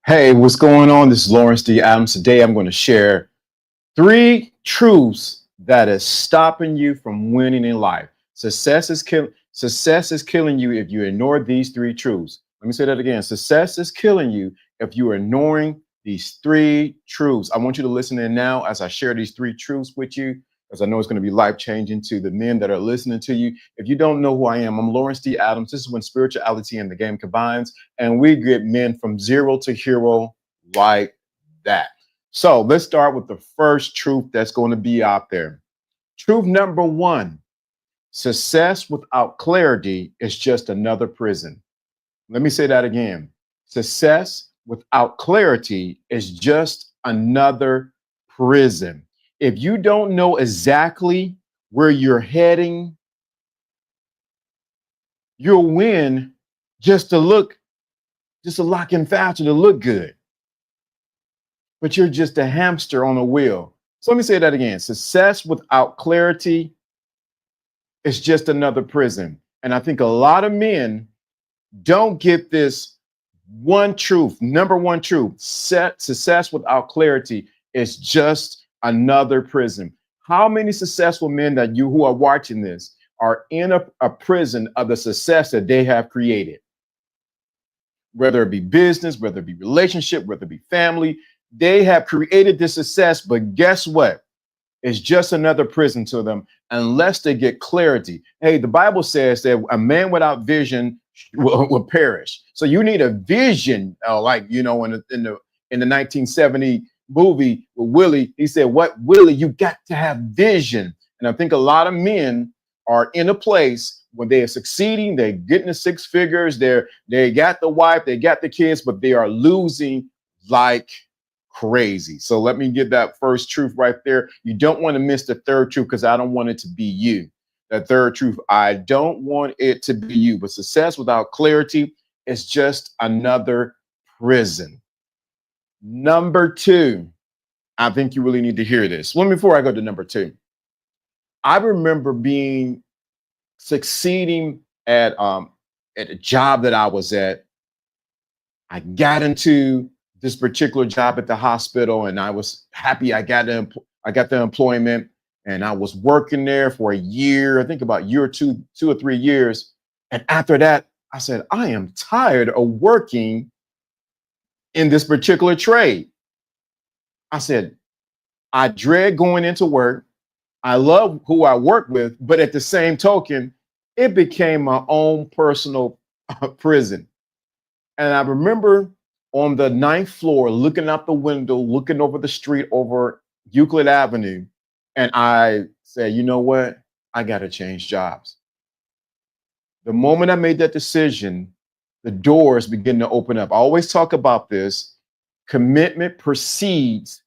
Hey, what's going on? This is Lawrence D. Adams. Today I'm going to share three truths that is stopping you from winning in life. Success is killing you if you ignore these three truths. Let me say that again. Success is killing you if you are ignoring these three truths. I want you to listen in now as I share these three truths with you, as I know it's going to be life changing to the men that are listening to you. If you don't know who I am, I'm Lawrence D. Adams. This is when spirituality and the game combines, and we get men from zero to hero like that. So let's start with the first truth that's going to be out there. Truth number one: success without clarity is just another prison. Let me say that again. Success without clarity is just another prison. If you don't know exactly where you're heading, you'll win just to look, just to lock in faster to look good. But you're just a hamster on a wheel. So let me say that again. Success without clarity is just another prison. And I think a lot of men don't get this one truth. Number one truth: success without clarity is just another prison. How many successful men that you who are watching this are in a prison of the success that they have created? Whether it be business, whether it be relationship, whether it be family, they have created this success, but guess what? It's just another prison to them unless they get clarity. Hey, the Bible says that a man without vision will perish. So you need a vision, like in the 1970 movie with Willie, he said, "What, Willie? You got to have vision." And I think a lot of men are in a place where they are succeeding, they're getting the six figures, they got the wife, they got the kids, but they are losing like crazy. So let me get that first truth right there. You don't want to miss the third truth because I don't want it to be you. The third truth, I don't want it to be you. But success without clarity is just another prison. Number two, I think you really need to hear this. Well, before I go to number two, I remember being succeeding at a job that I was at. I got into this particular job at the hospital, and I was happy I got the employment, and I was working there for a year, I think about a year or two or 3 years. And after that, I said, I am tired of working in this particular trade. I said, I dread going into work. I love who I work with, but at the same token, it became my own personal prison. And I remember on the ninth floor, looking out the window, looking over the street over Euclid Avenue. And I said, you know what? I got to change jobs. The moment I made that decision, the doors begin to open up. I always talk about this. Commitment precedes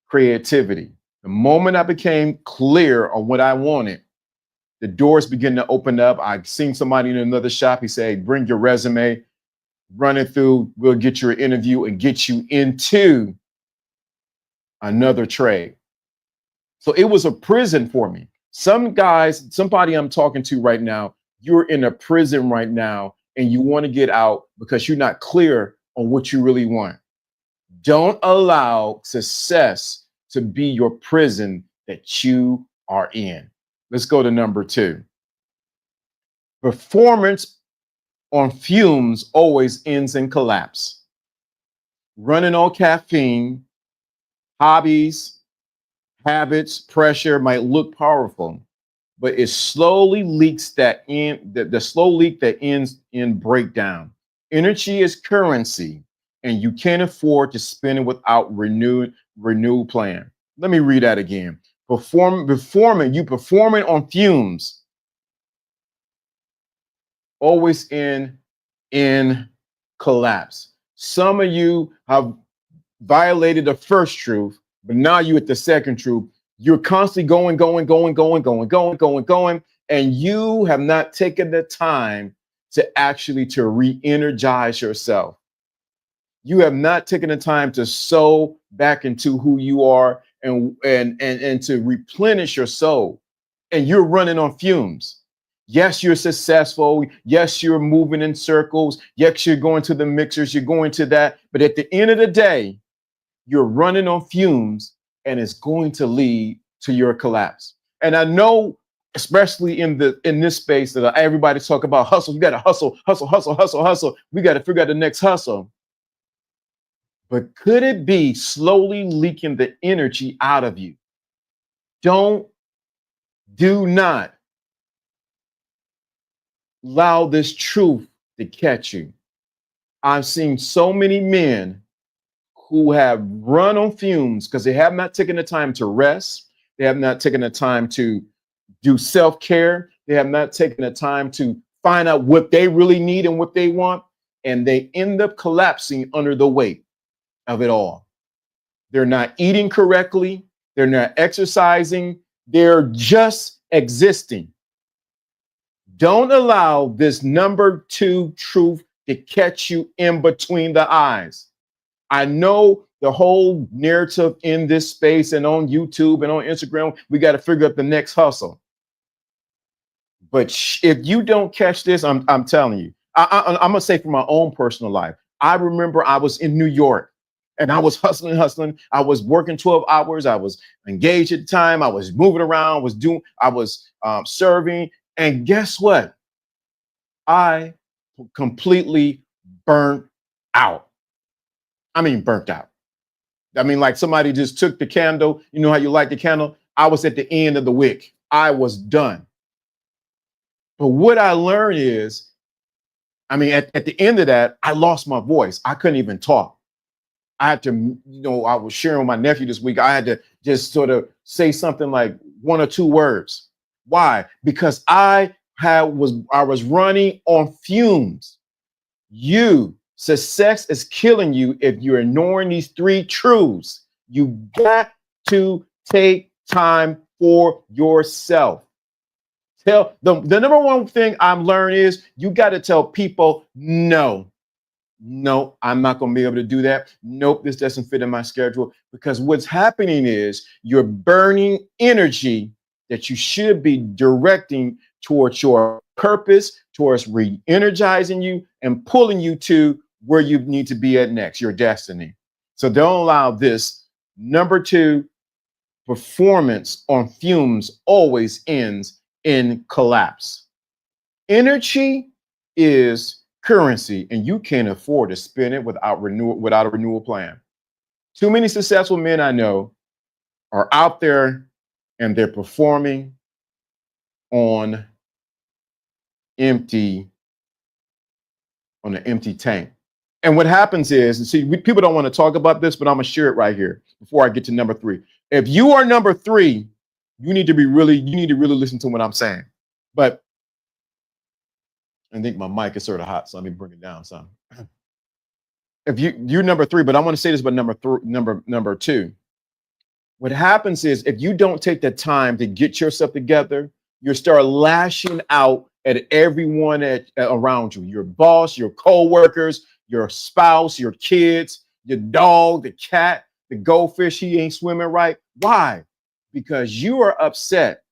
creativity. The moment I became clear on what I wanted, the doors begin to open up. I seen somebody in another shop. He said, bring your resume, run it through. We'll get your interview and get you into another trade. So it was a prison for me. Some guys, somebody I'm talking to right now, you're in a prison right now and you want to get out because you're not clear on what you really want. Don't allow success to be your prison that you are in. Let's go to number two. Performance on fumes always ends in collapse. Running on caffeine, hobbies, habits, pressure might look powerful, but it slowly leaks the slow leak that ends in breakdown. Energy is currency, and you can't afford to spend it without renewed plan. Let me read that again. Performing on fumes always end in collapse. Some of you have violated the first truth, but now you're at the second truth. You're constantly going, and you have not taken the time to re-energize yourself. You have not taken the time to sow back into who you are and to replenish your soul. And you're running on fumes. Yes, you're successful. Yes, you're moving in circles. Yes, you're going to the mixers, you're going to that. But at the end of the day, you're running on fumes and it's going to lead to your collapse. And I know, especially in this space that everybody talk about hustle, you got to hustle, hustle, hustle, hustle, hustle. We got to figure out the next hustle. But could it be slowly leaking the energy out of you? Do not allow this truth to catch you. I've seen so many men who have run on fumes because they have not taken the time to rest. They have not taken the time to do self-care. They have not taken the time to find out what they really need and what they want. And they end up collapsing under the weight of it all. They're not eating correctly. They're not exercising. They're just existing. Don't allow this number two truth to catch you in between the eyes. I know the whole narrative in this space and on YouTube and on Instagram, we got to figure out the next hustle. But if you don't catch this, I'm telling you, I'm going to say from my own personal life. I remember I was in New York and I was hustling. I was working 12 hours. I was engaged at the time. I was moving around, I was serving. And guess what? I completely burnt out. I mean, burnt out. I mean, like somebody just took the candle. You know how you light the candle? I was at the end of the wick. I was done. But what I learned is, I mean, at the end of that, I lost my voice. I couldn't even talk. I had to, I was sharing with my nephew this week. I had to just sort of say something like one or two words. Why? Because I was running on fumes. Success is killing you if you're ignoring these three truths. You got to take time for yourself. Tell the number one thing I'm learning is you got to tell people no, I'm not going to be able to do that. Nope, this doesn't fit in my schedule. Because what's happening is you're burning energy that you should be directing towards your purpose, towards re-energizing you and pulling you to where you need to be at next, your destiny. So don't allow this. Number two, performance on fumes always ends in collapse. Energy is currency, and you can't afford to spend it without a renewal plan. Too many successful men I know are out there and they're performing on an empty tank. And what happens is, and see, people don't want to talk about this, but I'm gonna share it right here before I get to number three. If you are number three, you need to really listen to what I'm saying. But I think my mic is sort of hot, so let me bring it down some. If you're number three, but I want to say this about number two. What happens is if you don't take the time to get yourself together, you start lashing out at everyone around you, your boss, your co-workers, your spouse, your kids, your dog, the cat, the goldfish, he ain't swimming right. Why? Because you are upset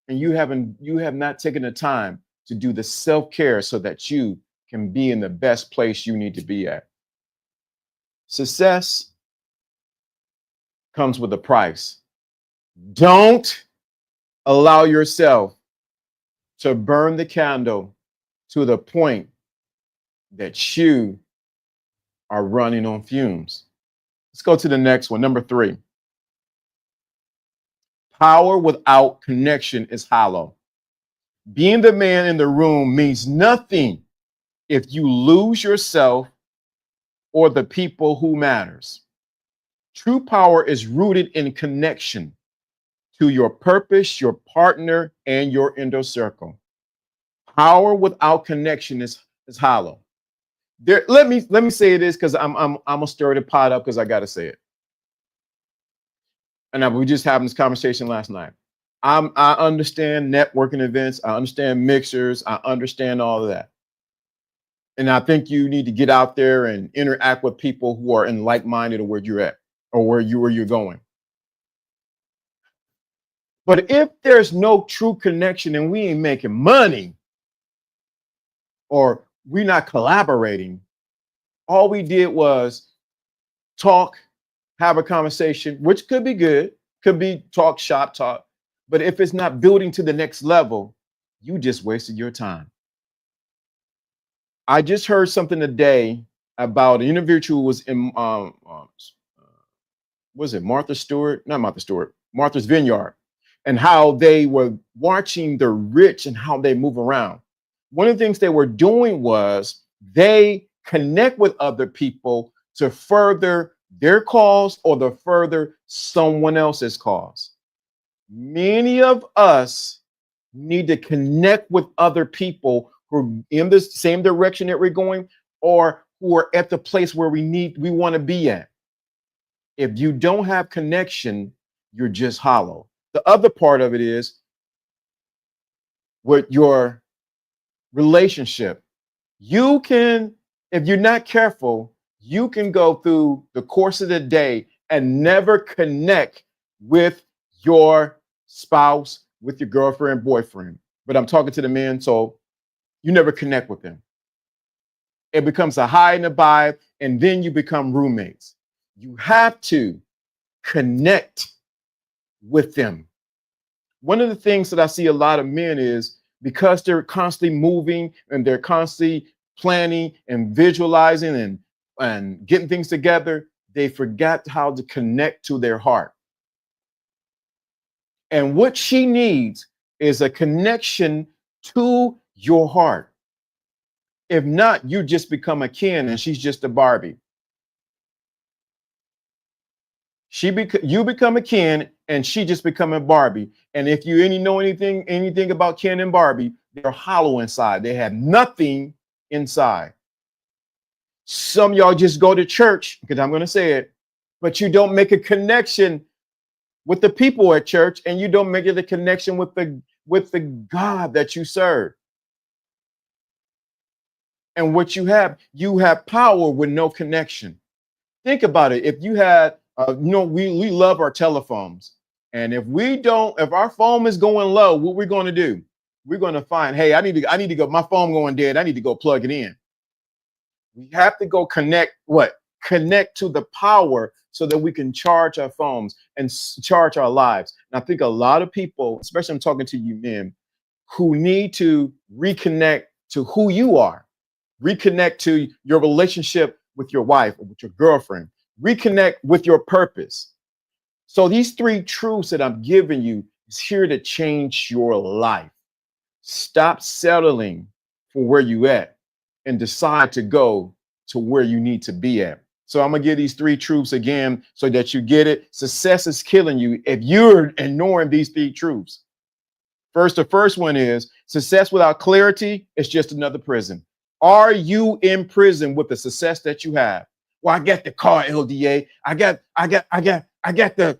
and you have not taken the time to do the self-care so that you can be in the best place you need to be at. Success comes with a price. Don't allow yourself to burn the candle to the point that you are running on fumes. Let's go to the next one. Number three. Power without connection is hollow. Being the man in the room means nothing if you lose yourself or the people who matters. True power is rooted in connection to your purpose, your partner, and your inner circle. Power without connection is hollow. Let me say this because I'm gonna stir the pot up because I gotta say it. And we just having this conversation last night. I understand networking events, I understand mixers, I understand all of that. And I think you need to get out there and interact with people who are in like-minded or where you're at or where you're going. But if there's no true connection and we ain't making money or we're not collaborating, all we did was talk, have a conversation, which could be good, could be talk, shop, talk. But if it's not building to the next level, you just wasted your time. I just heard something today about an individual who was in was it Martha Stewart? Not Martha Stewart, Martha's Vineyard, and how they were watching the rich and how they move around. One of the things they were doing was they connect with other people to further their cause or to further someone else's cause. Many of us need to connect with other people who are in the same direction that we're going or who are at the place where we want to be at. If you don't have connection, you're just hollow. The other part of it is with your relationship. You can, if you're not careful, you can go through the course of the day and never connect with your spouse, with your girlfriend, boyfriend. But I'm talking to the men, so you never connect with them. It becomes a high and a buy, and then you become roommates. You have to connect with them. One of the things that I see a lot of men is because they're constantly moving and they're constantly planning and visualizing and getting things together, they forgot how to connect to their heart. And what she needs is a connection to your heart. If not, you just become a Ken and she's just a Barbie. You become a Ken and she just become a Barbie. And if you know anything about Ken and Barbie, they're hollow inside. They have nothing inside. Some of y'all just go to church, because I'm going to say it, but you don't make a connection with the people at church, and you don't make it a connection with the God that you serve. And what you have power with no connection. Think about it. If you had, we love our telephones, and if our phone is going low, what we're going to do? We're going to find, hey, I need to go. My phone going dead. I need to go plug it in. We have to go connect to the power so that we can charge our phones and charge our lives. And I think a lot of people, especially I'm talking to you men, who need to reconnect to who you are, reconnect to your relationship with your wife or with your girlfriend, reconnect with your purpose. So these three truths that I'm giving you is here to change your life. Stop settling for where you at and decide to go to where you need to be at. So I'm going to give these three truths again so that you get it. Success is killing you if you're ignoring these three truths. The first one is success without clarity is just another prison. Are you in prison with the success that you have? Well, I got the car, LDA. I got the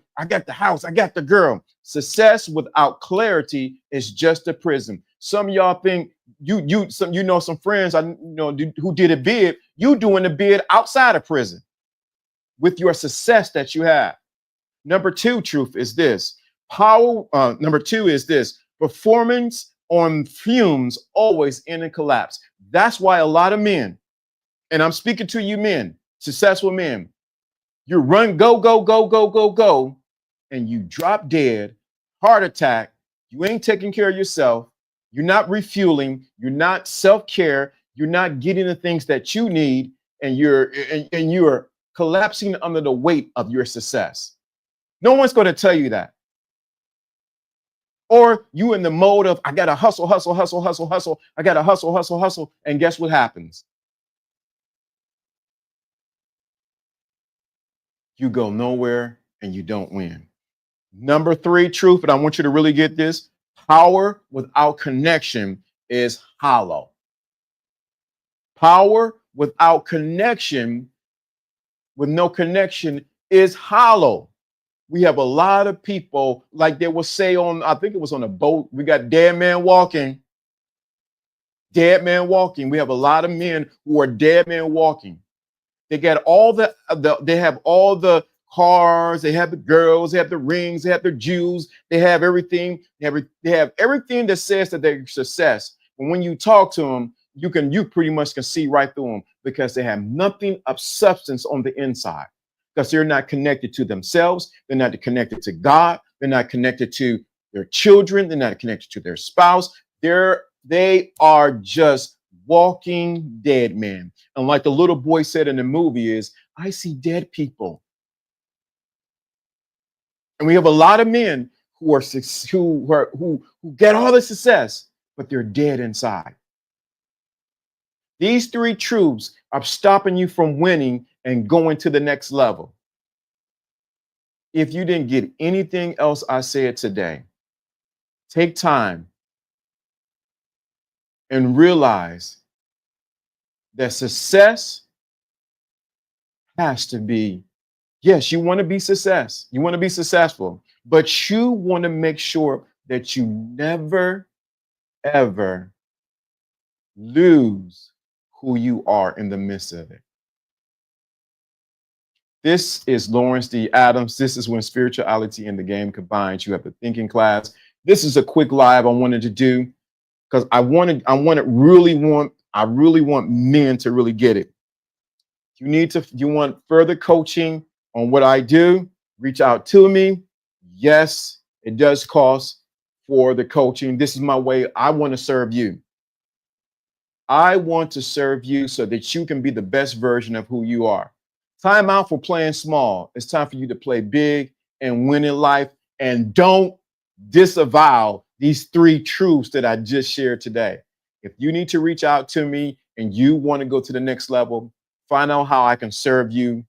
house. I got the girl. Success without clarity is just a prison. Some of y'all think some friends who did a bid. You doing a bid outside of prison with your success that you have. Number two truth is this. Number two is this. Performance on fumes always end in collapse. That's why a lot of men, and I'm speaking to you men, successful men, you run, go, and you drop dead, heart attack. You ain't taking care of yourself. You're not refueling. You're not self-care. You're not getting the things that you need, and you're collapsing under the weight of your success. No one's going to tell you that. Or you in the mode of, I got to hustle. I got to hustle. And guess what happens? You go nowhere and you don't win. Number three truth, and I want you to really get this. Power without connection is hollow. Power without connection, with no connection, is hollow. We have a lot of people, like they will say I think it was on a boat, we got dead man walking. We have a lot of men who are dead men walking. They got they have all the cars, they have the girls, they have the rings, they have their jewels, they have everything. They have everything that says that they're success. And when you talk to them, you pretty much can see right through them because they have nothing of substance on the inside because they're not connected to themselves. They're not connected to God. They're not connected to their children. They're not connected to their spouse. They are just walking dead men. And like the little boy said in the movie is, I see dead people. And we have a lot of men who get all the success, but they're dead inside. These three truths are stopping you from winning and going to the next level. If you didn't get anything else I said today, take time and realize that success has to be, yes, you want to be you want to be successful, but you want to make sure that you never, ever lose who you are in the midst of it. This is Lawrence D. Adams. This is when spirituality and the game combines. You have the thinking class. This is a quick live I wanted to do because I really want men to really get it. You want further coaching on what I do, reach out to me. Yes, it does cost for the coaching. This is my way. I want to serve you. I want to serve you so that you can be the best version of who you are. Time out for playing small. It's time for you to play big and win in life. And don't disavow these three truths that I just shared today. If you need to reach out to me and you want to go to the next level, find out how I can serve you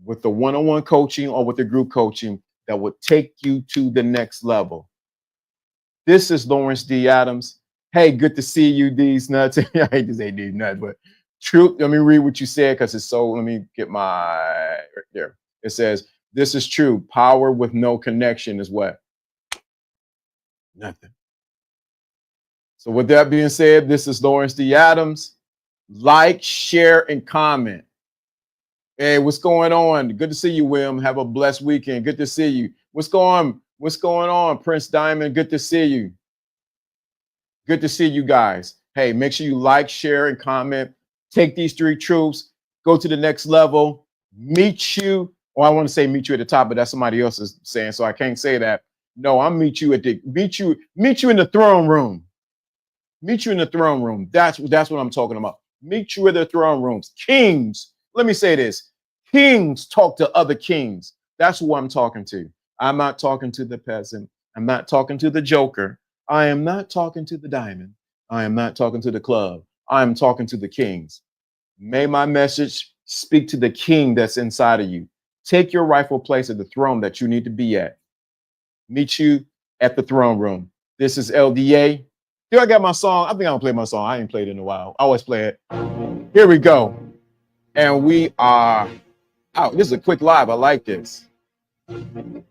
with the one-on-one coaching or with the group coaching that will take you to the next level. This is Lawrence D. Adams. Hey, good to see you, these nuts. I hate to say these nuts, but true. Let me read what you said because it's so. Let me get my right there. It says, "This is true. Power with no connection is what? Nothing." So, with that being said, this is Lawrence D. Adams. Like, share, and comment. Hey, what's going on? Good to see you, William. Have a blessed weekend. Good to see you. What's going on, Prince Diamond? Good to see you. Good to see you guys. Hey, make sure you like, share, and comment. Take these three truths, go to the next level, meet you. Or I want to say meet you at the top, but that's somebody else is saying, so I can't say that. No, I'll meet you in the throne room. Meet you in the throne room. That's what I'm talking about. Meet you in the throne rooms. Kings. Let me say this. Kings talk to other kings. That's who I'm talking to. I'm not talking to the peasant. I'm not talking to the joker. I am not talking to the diamond. I am not talking to the club. I am talking to the kings. May my message speak to the king that's inside of you. Take your rightful place at the throne that you need to be at. Meet you at the throne room. This is LDA. Here I got my song. I think I'll play my song. I ain't played it in a while. I always play it. Here we go. And we are out. This is a quick live. I like this. Wait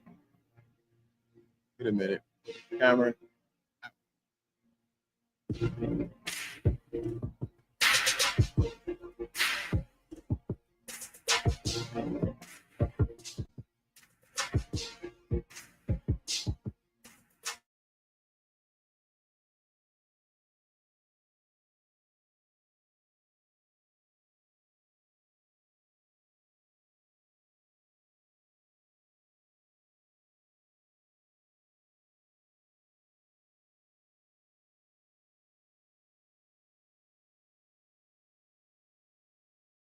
a minute. Cameron.